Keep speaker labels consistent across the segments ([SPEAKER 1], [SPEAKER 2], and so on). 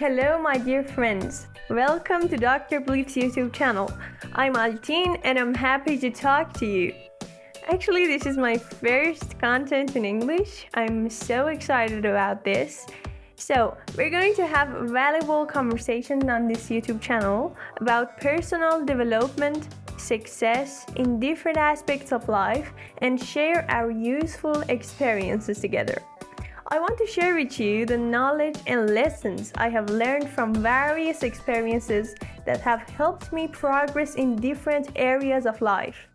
[SPEAKER 1] Hello, my dear friends. Welcome to Dr.Beliefs YouTube channel. I'm Altine and I'm happy to talk to you. Actually, this is my first content in English. I'm so excited about this. So, we're going to have a valuable conversation on this YouTube channel about personal development, success in different aspects of life, and share our useful experiences together. I want to share with you the knowledge and lessons I have learned from various experiences that have helped me progress in different areas of life.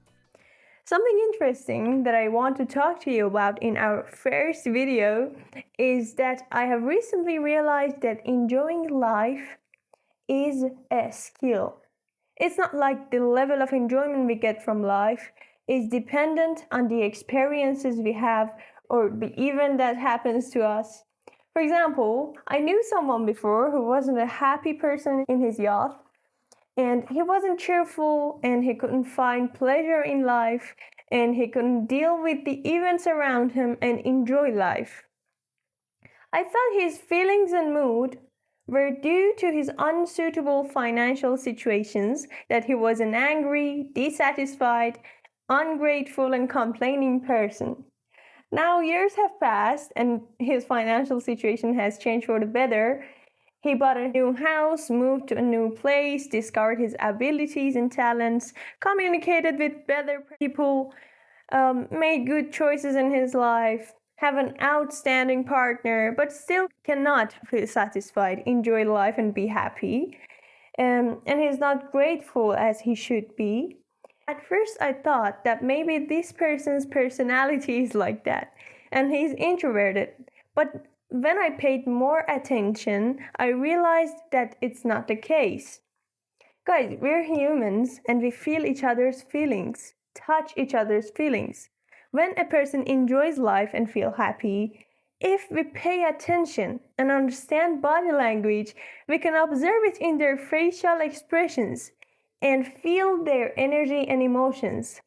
[SPEAKER 1] Something interesting that I want to talk to you about in our first video is that I have recently realized that enjoying life is a skill. It's not like the level of enjoyment we get from life is dependent on the experiences we have or the event that happens to us. For example, I knew someone before who wasn't a happy person in his youth, and he wasn't cheerful, and he couldn't find pleasure in life, and he couldn't deal with the events around him and enjoy life. I thought his feelings and mood were due to his unsuitable financial situations, that he was an angry, dissatisfied, ungrateful, and complaining person. Now years have passed and his financial situation has changed for the better. He bought a new house, moved to a new place, discovered his abilities and talents, communicated with better people, made good choices in his life, have an outstanding partner, but still cannot feel satisfied, enjoy life and be happy. And he's not grateful as he should be. At first, I thought that maybe this person's personality is like that, and he's introverted. But when I paid more attention, I realized that it's not the case. Guys, we're humans, and we feel each other's feelings, touch each other's feelings. When a person enjoys life and feels happy, if we pay attention and understand body language, we can observe it in their facial expressions and feel their energy and emotions.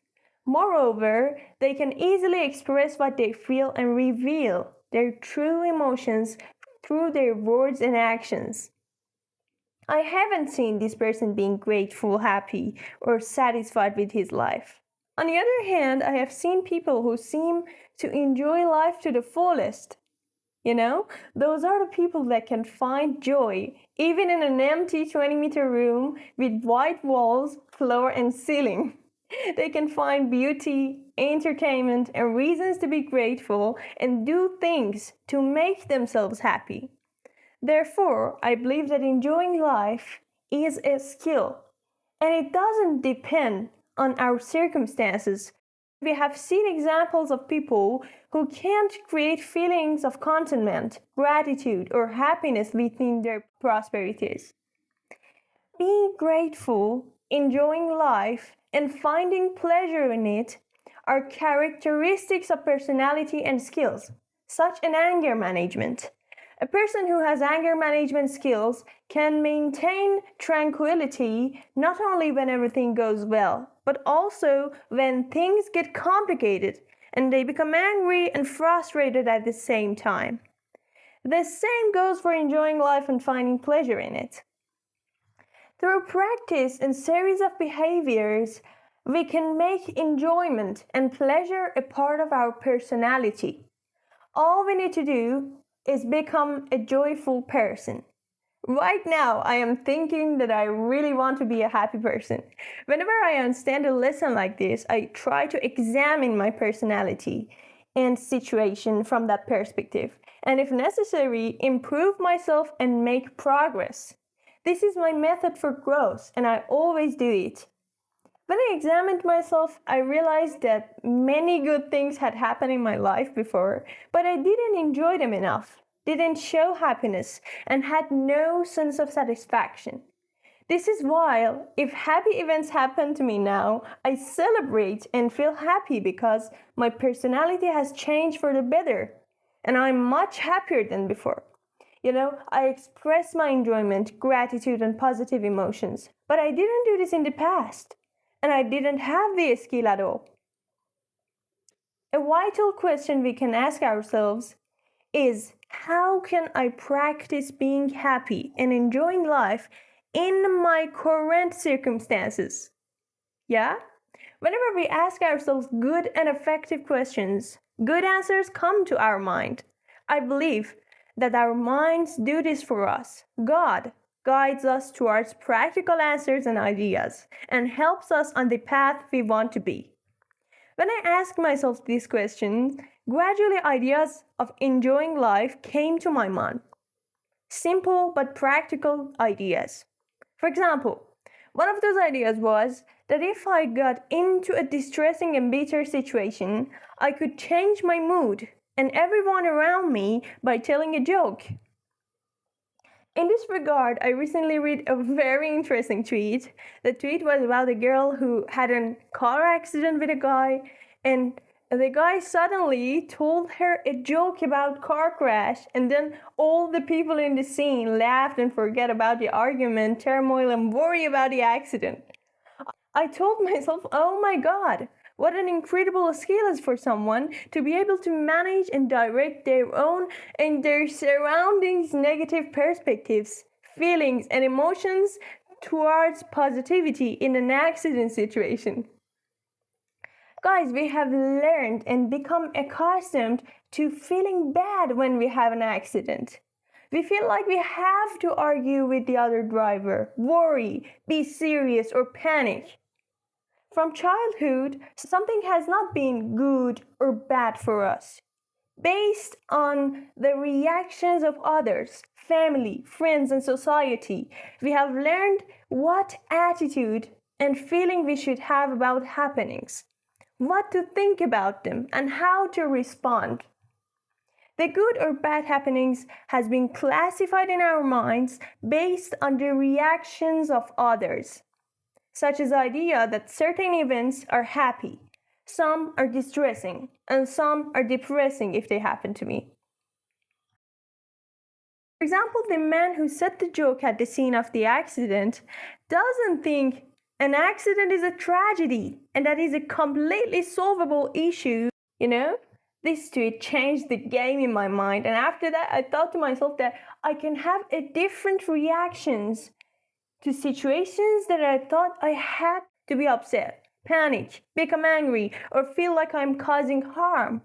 [SPEAKER 1] Moreover, they can easily express what they feel and reveal their true emotions through their words and actions. I haven't seen this person being grateful, happy, or satisfied with his life. On the other hand, I have seen people who seem to enjoy life to the fullest. Those are the people that can find joy even in an empty 20-meter room with white walls, floor, and ceiling. They can find beauty, entertainment, and reasons to be grateful and do things to make themselves happy. Therefore, I believe that enjoying life is a skill, and it doesn't depend on our circumstances. We have seen examples of people who can't create feelings of contentment, gratitude, or happiness within their prosperities. Being grateful, enjoying life, and finding pleasure in it are characteristics of personality and skills, such as anger management. A person who has anger management skills can maintain tranquility not only when everything goes well, but also when things get complicated and they become angry and frustrated at the same time. The same goes for enjoying life and finding pleasure in it. Through practice and series of behaviors, we can make enjoyment and pleasure a part of our personality. All we need to do is become a joyful person. Right now, I am thinking that I really want to be a happy person. Whenever I understand a lesson like this, I try to examine my personality and situation from that perspective, and if necessary, improve myself and make progress. This is my method for growth, and I always do it. When I examined myself, I realized that many good things had happened in my life before, but I didn't enjoy them enough, didn't show happiness, and had no sense of satisfaction. This is why, if happy events happen to me now, I celebrate and feel happy because my personality has changed for the better, and I'm much happier than before. I express my enjoyment, gratitude, and positive emotions, but I didn't do this in the past. And I didn't have the skill at all. A vital question we can ask ourselves is, how can I practice being happy and enjoying life in my current circumstances? Yeah? Whenever we ask ourselves good and effective questions, good answers come to our mind. I believe that our minds do this for us. God guides us towards practical answers and ideas and helps us on the path we want to be. When I asked myself these questions, gradually ideas of enjoying life came to my mind. Simple but practical ideas. For example, one of those ideas was that if I got into a distressing and bitter situation, I could change my mood and everyone around me by telling a joke. In this regard, I recently read a very interesting tweet. The tweet was about a girl who had a car accident with a guy, and the guy suddenly told her a joke about car crash, and then all the people in the scene laughed and forgot about the argument, turmoil, and worry about the accident. I told myself, oh my God, what an incredible skill is for someone to be able to manage and direct their own and their surroundings' negative perspectives, feelings, and emotions towards positivity in an accident situation. Guys, we have learned and become accustomed to feeling bad when we have an accident. We feel like we have to argue with the other driver, worry, be serious, or panic. From childhood, something has not been good or bad for us. Based on the reactions of others, family, friends, and society, we have learned what attitude and feeling we should have about happenings, what to think about them, and how to respond. The good or bad happenings has been classified in our minds based on the reactions of others, such as the idea that certain events are happy, some are distressing, and some are depressing if they happen to me. For example, the man who said the joke at the scene of the accident doesn't think an accident is a tragedy and that is a completely solvable issue, This tweet changed the game in my mind, and after that I thought to myself that I can have a different reactions to situations that I thought I had to be upset, panic, become angry, or feel like I'm causing harm.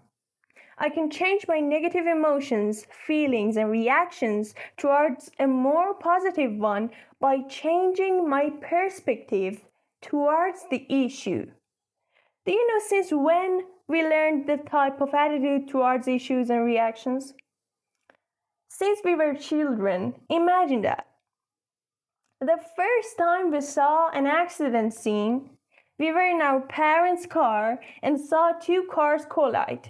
[SPEAKER 1] I can change my negative emotions, feelings, and reactions towards a more positive one by changing my perspective towards the issue. Do you know since when we learned the type of attitude towards issues and reactions? Since we were children, imagine that. The first time we saw an accident scene, we were in our parents' car and saw two cars collide.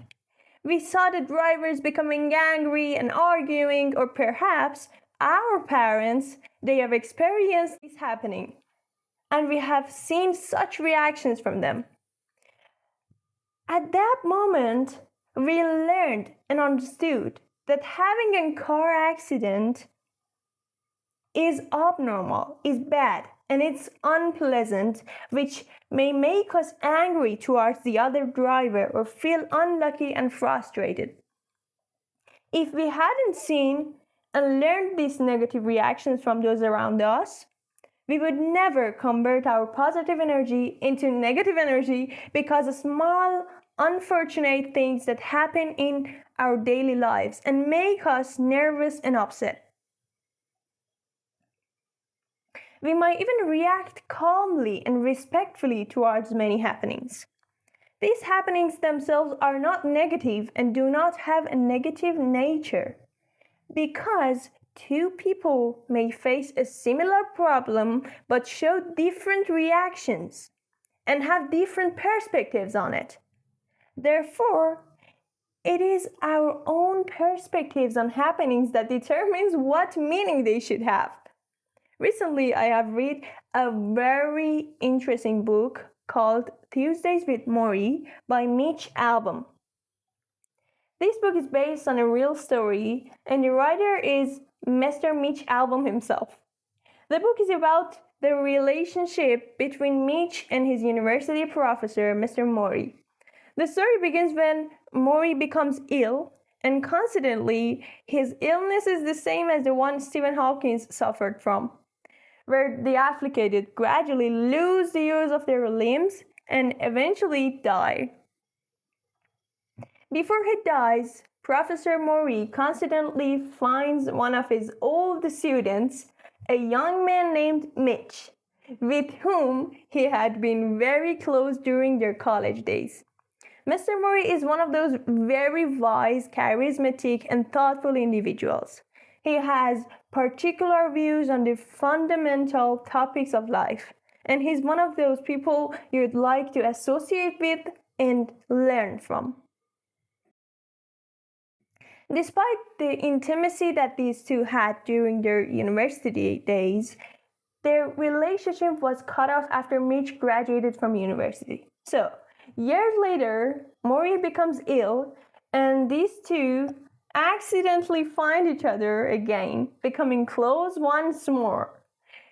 [SPEAKER 1] We saw the drivers becoming angry and arguing, or perhaps our parents, they have experienced this happening, and we have seen such reactions from them. At that moment, we learned and understood that having a car accident is abnormal, is bad, and it's unpleasant, which may make us angry towards the other driver or feel unlucky and frustrated. If we hadn't seen and learned these negative reactions from those around us, we would never convert our positive energy into negative energy because of small, unfortunate things that happen in our daily lives and make us nervous and upset. We might even react calmly and respectfully towards many happenings. These happenings themselves are not negative and do not have a negative nature, because two people may face a similar problem but show different reactions and have different perspectives on it. Therefore, it is our own perspectives on happenings that determines what meaning they should have. Recently, I have read a very interesting book called Tuesdays with Morrie by Mitch Albom. This book is based on a real story, and the writer is Mr. Mitch Albom himself. The book is about the relationship between Mitch and his university professor, Mr. Morrie. The story begins when Morrie becomes ill and coincidentally, his illness is the same as the one Stephen Hawking suffered from, where the afflicted gradually lose the use of their limbs and eventually die. Before he dies, Professor Mori coincidentally finds one of his old students, a young man named Mitch, with whom he had been very close during their college days. Mr. Mori is one of those very wise, charismatic, and thoughtful individuals. He has particular views on the fundamental topics of life, and he's one of those people you'd like to associate with and learn from. Despite the intimacy that these two had during their university days, their relationship was cut off after Mitch graduated from university. So, years later, Mori becomes ill, and these two accidentally find each other again, becoming close once more.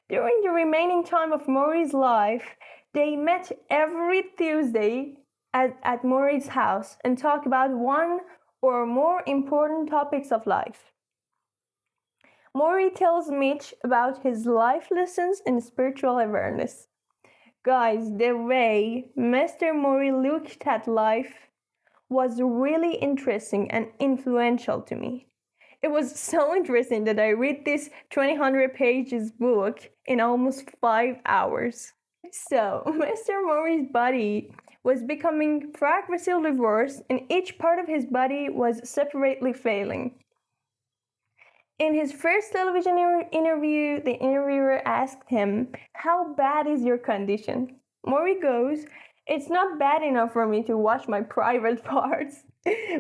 [SPEAKER 1] During the remaining time of Mori's life, they met every Tuesday at Mori's house and talked about one or more important topics of life. Mori tells Mitch about his life lessons and spiritual awareness. Guys, the way Mr. Mori looked at life was really interesting and influential to me. It was so interesting that I read this 200 pages book in almost 5 hours. So, Mr. Mori's body was becoming progressively worse, and each part of his body was separately failing. In his first television interview, the interviewer asked him, "How bad is your condition?" Mori goes, "It's not bad enough for me to watch my private parts."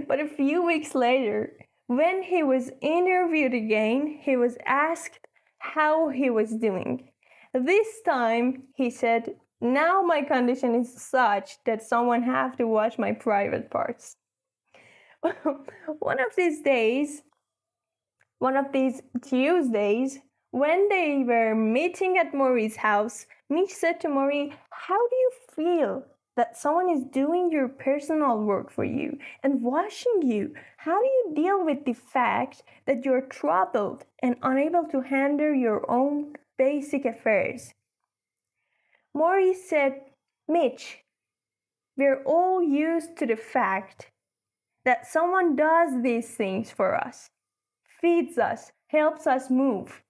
[SPEAKER 1] But a few weeks later, when he was interviewed again, he was asked how he was doing. This time, he said, "Now my condition is such that someone have to watch my private parts." One of these Tuesdays, when they were meeting at Mori's house, Mitch said to Mori, "How do you feel that someone is doing your personal work for you and watching you? How do you deal with the fact that you're troubled and unable to handle your own basic affairs?" Mori said, "Mitch, we're all used to the fact that someone does these things for us, feeds us, helps us move,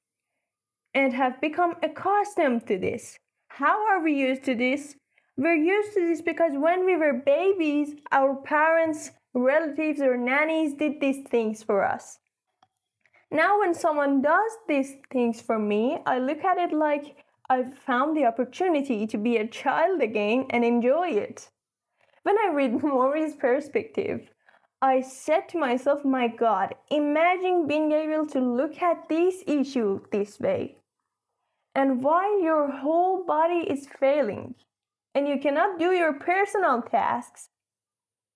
[SPEAKER 1] and have become accustomed to this. How are we used to this? We're used to this because when we were babies, our parents, relatives, or nannies did these things for us. Now when someone does these things for me, I look at it like I've found the opportunity to be a child again and enjoy it." When I read Mori's perspective, I said to myself, my God, imagine being able to look at this issue this way. And while your whole body is failing and you cannot do your personal tasks,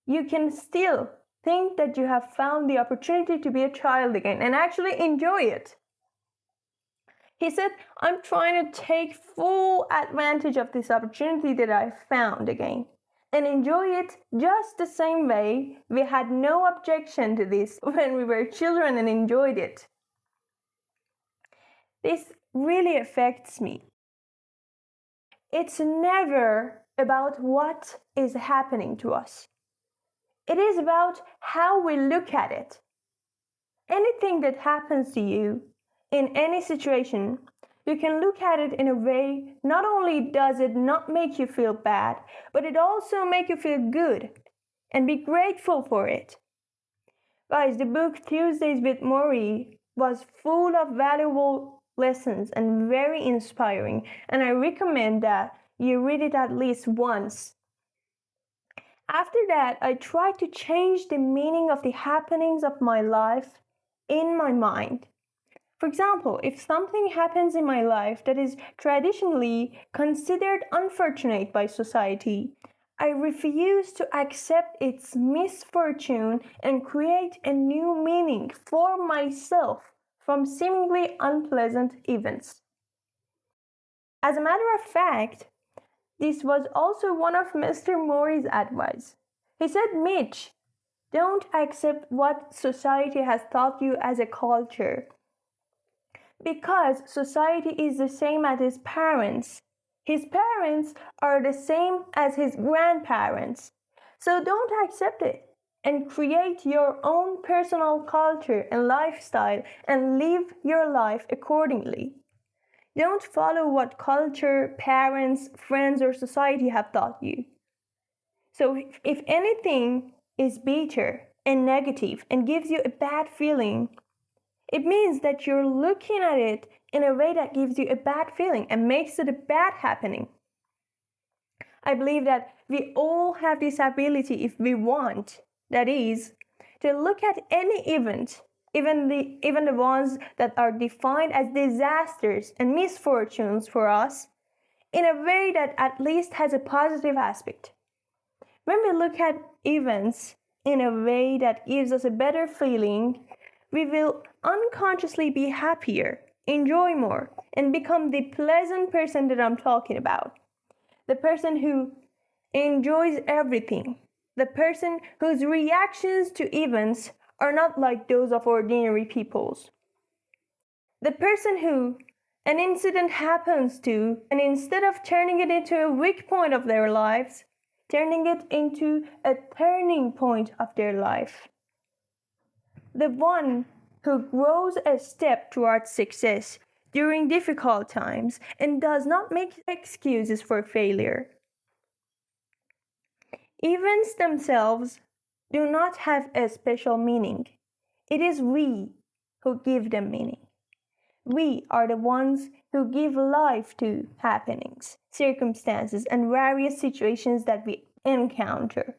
[SPEAKER 1] you can still think that you have found the opportunity to be a child again and actually enjoy it. He said, "I'm trying to take full advantage of this opportunity that I found again and enjoy it just the same way we had no objection to this when we were children and enjoyed it." This really affects me. It's never about what is happening to us. It is about how we look at it. Anything that happens to you in any situation, you can look at it in a way, not only does it not make you feel bad, but it also makes you feel good and be grateful for it. Guys, the book Tuesdays with Mori was full of valuable lessons and very inspiring, and I recommend that you read it at least once. After that, I tried to change the meaning of the happenings of my life in my mind. For example, if something happens in my life that is traditionally considered unfortunate by society, I refuse to accept its misfortune and create a new meaning for myself from seemingly unpleasant events. As a matter of fact, this was also one of Mr. Mori's advice. He said, "Mitch, Don't accept what society has taught you as a culture. Because society is the same as his parents. His parents are the same as his grandparents. So don't accept it and create your own personal culture and lifestyle and live your life accordingly. Don't follow what culture, parents, friends, or society have taught you. So if anything is bitter and negative and gives you a bad feeling, it means that you're looking at it in a way that gives you a bad feeling and makes it a bad happening. I believe that we all have this ability if we want, that is, to look at any event, even the ones that are defined as disasters and misfortunes for us, in a way that at least has a positive aspect. When we look at events in a way that gives us a better feeling, we will unconsciously be happier, enjoy more, and become the pleasant person that I'm talking about. The person who enjoys everything. The person whose reactions to events are not like those of ordinary people's. The person who an incident happens to, and instead of turning it into a weak point of their lives, turning it into a turning point of their life. The one who grows a step towards success during difficult times and does not make excuses for failure. Events themselves do not have a special meaning. It is we who give them meaning. We are the ones who give life to happenings, circumstances, and various situations that we encounter.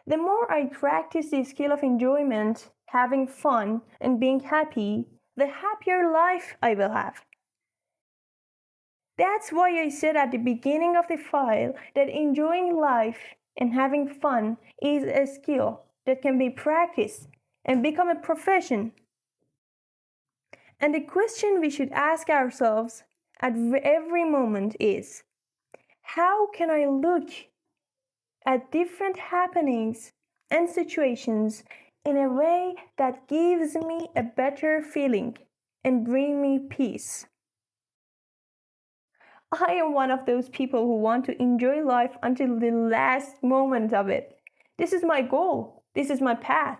[SPEAKER 1] The more I practice the skill of enjoyment, having fun, and being happy, the happier life I will have. That's why I said at the beginning of the file that enjoying life and having fun is a skill that can be practiced and become a profession. And the question we should ask ourselves at every moment is, how can I look at different happenings and situations in a way that gives me a better feeling and bring me peace? I am one of those people who want to enjoy life until the last moment of it. This is my goal. This is my path.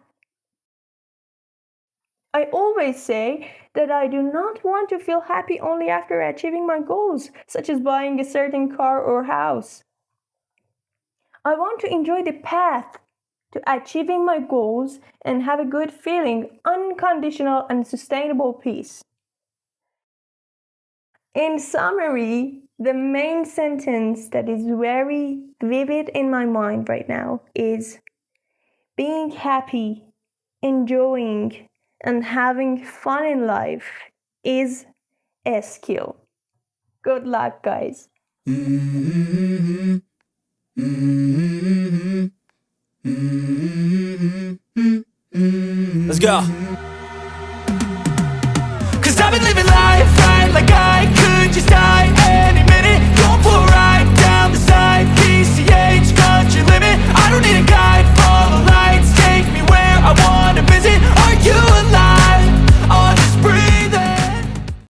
[SPEAKER 1] I always say that I do not want to feel happy only after achieving my goals, such as buying a certain car or house. I want to enjoy the path to achieving my goals and have a good feeling, unconditional and sustainable peace. In summary, the main sentence that is very vivid in my mind right now is being happy, enjoying, and having fun in life is a skill. Good luck, guys.
[SPEAKER 2] Let's go. 'Cause I've been living life